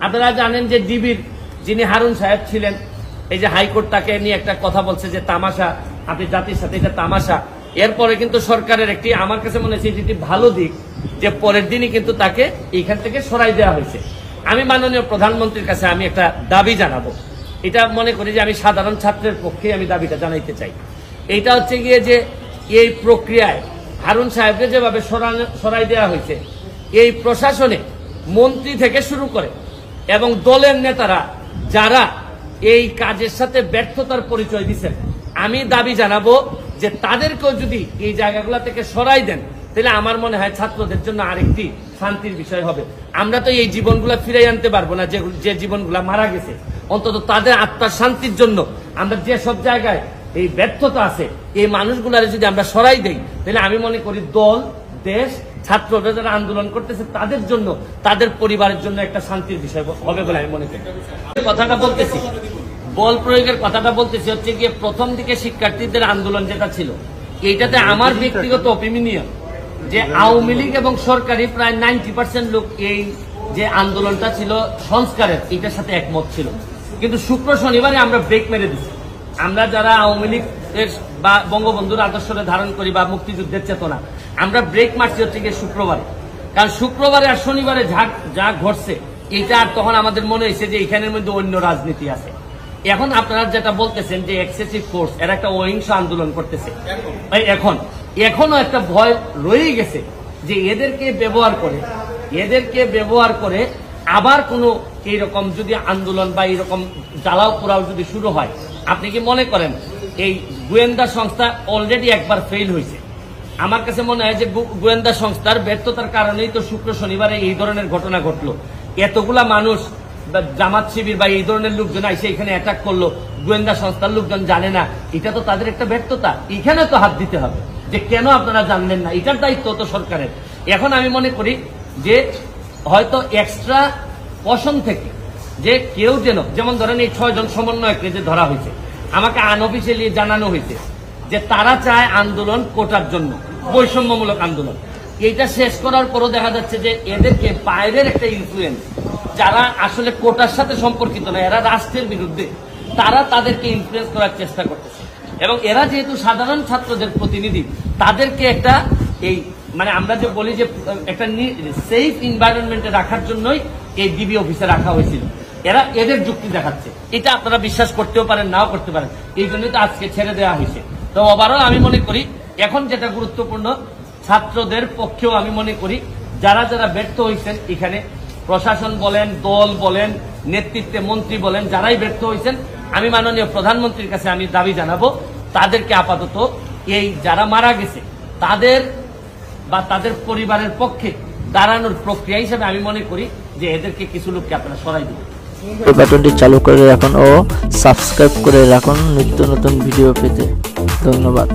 আপনারা জানেন যে ডিবির যিনি হারুন সাহেব ছিলেন, এই যে হাইকোর্ট তাকে নিয়ে একটা কথা বলছে যে তামাশা, আপনি জাতির সাথে এটা তামাশা। এরপরে কিন্তু সরকারের একটি, আমার কাছে মনে হচ্ছে এটি ভালো দিক যে পরের দিনই কিন্তু তাকে এইখান থেকে সরাই দেওয়া হয়েছে। আমি মাননীয় প্রধানমন্ত্রীর কাছে আমি একটা দাবি জানাবো, এটা মনে করি যে আমি সাধারণ ছাত্রের পক্ষে আমি দাবিটা জানাইতে চাই। এইটা হচ্ছে গিয়ে যে এই প্রক্রিয়ায় হারুন সাহেবকে যেভাবে সরাই দেওয়া হয়েছে, এই প্রশাসনে মন্ত্রী থেকে শুরু করে এবং দলের নেতারা যারা এই কাজের সাথে ব্যর্থতার পরিচয় দিচ্ছেন, আমি দাবি জানাবো যে তাদেরকেও যদি এই জায়গাগুলো থেকে সরাই দেন, তাহলে আমার মনে হয় ছাত্রদের জন্য আরেকটি শান্তির বিষয় হবে। আমরা তো এই জীবনগুলো ফিরে আনতে পারবো না, যে জীবনগুলো মারা গেছে, অন্তত তাদের আত্মার শান্তির জন্য আমরা যে সব জায়গায় এই ব্যর্থতা আছে, এই মানুষগুলার যদি আমরা সরাই দেই, তাহলে আমি মনে করি দল, দেশ, ছাত্ররা যারা আন্দোলন করতেছে তাদের জন্য, তাদের পরিবারের জন্য একটা শান্তির বিষয় হবে বলে আমি মনে করি। কথাটা বলতেছি, বল প্রয়োগের কথাটা বলতেছি হচ্ছে গিয়ে প্রথম দিকে শিক্ষার্থীদের আন্দোলন যেটা ছিল, এইটাতে আমার ব্যক্তিগত অপিনিয়ন যে আওয়ামী লীগ এবং সরকারি প্রায় 90% লোক এই যে আন্দোলনটা ছিল সংস্কারের, এটার সাথে একমত ছিল। কিন্তু শুক্র শনিবারে আমরা ব্রেক মেরে দিচ্ছি। আমরা যারা আওয়ামী লীগের বা বঙ্গবন্ধুর আদর্শকে ধারণ করি বা মুক্তিযুদ্ধের চেতনা, আমরা ব্রেক মারছি হচ্ছে গিয়ে শুক্রবারে। কারণ শুক্রবারে আর শনিবারে যা ঘটছে, এটা আর তখন আমাদের মনে হয়েছে যে এখানের মধ্যে অন্য রাজনীতি আছে। এখন আপনারা যেটা বলতেছেন যে এক্সেসিভ ফোর্স, এরা একটা অহিংস আন্দোলন করতেছে, এখনো একটা ভয় রয়েই গেছে যে এদেরকে ব্যবহার করে আবার কোনো এইরকম যদি আন্দোলন বা এইরকম জ্বালাও পোড়াও যদি শুরু হয়, আপনি কি মনে করেন এই গোয়েন্দা সংস্থা অলরেডি একবার ফেল হয়েছে? আমার কাছে মনে হয় যে গোয়েন্দা সংস্থার ব্যর্থতার কারণেই তো শুক্র শনিবারে এই ধরনের ঘটনা ঘটলো। এতগুলা মানুষ জামাত শিবির বা এই ধরনের লোকজন এসে এখানে অ্যাটাক করলো, গোয়েন্দা সংস্থার লোকজন জানে না, এটা তো তাদের একটা ব্যর্থতা। এখানে তো হাত দিতে হবে যে কেন আপনারা জানলেন না, এটার দায়িত্ব তো সরকারের। এখন আমি মনে করি যে হয়তো এক্সট্রা পশন থেকে যে কেউ যেমন ধরেন এই 6 জন সমন্বয়ককে যে ধরা হয়েছে, আমাকে আনঅফিসিয়ালি জানানো হয়েছে যে তারা চায় আন্দোলন কোটার জন্য, বৈষম্যমূলক আন্দোলন। এইটা শেষ করার পরও দেখা যাচ্ছে যে এদেরকে বাইরের একটা ইনফ্লুয়েন্স, যারা আসলে কোটার সাথে সম্পর্কিত না, এরা রাষ্ট্রের বিরুদ্ধে, তারা তাদেরকে ইনফ্লুয়েন্স করার চেষ্টা করতেছে। এবং এরা যেহেতু সাধারণ ছাত্রদের প্রতিনিধি, তাদেরকে একটা এই মানে আমরা যে বলি যে একটা সেফ এনভায়রনমেন্টে রাখার জন্যই এই ডিবি অফিসে রাখা হয়েছিল। এরা এদের যুক্তি দেখাচ্ছে, এটা আপনারা বিশ্বাস করতেও পারেন, নাও করতে পারেন, এই জন্যই তো আজকে ছেড়ে দেওয়া হয়েছে। তো ওভারঅল আমি মনে করি এখন যেটা গুরুত্বপূর্ণ, ছাত্রদের পক্ষেও আমি মনে করি যারা যারা ব্যর্থ হয়েছেন এখানে, প্রশাসন বলেন, দল বলেন, নেতৃত্বে মন্ত্রী বলেন, যারাই ব্যর্থ হয়েছেন, আমি মাননীয় প্রধানমন্ত্রীর কাছে আমি দাবি জানাবো তাদেরকে আপাতত এই যারা মারা গেছে তাদের বা তাদের পরিবারের পক্ষে দাঁড়ানোর প্রক্রিয়া হিসেবে আমি মনে করি যে এদেরকে কিছু লোককে আপনারা সরাই দিন। বাটনটি চালু করে রাখুন ও সাবস্ক্রাইব করে রাখুন নিত্য নতুন ভিডিও পেতে। ধন্যবাদ।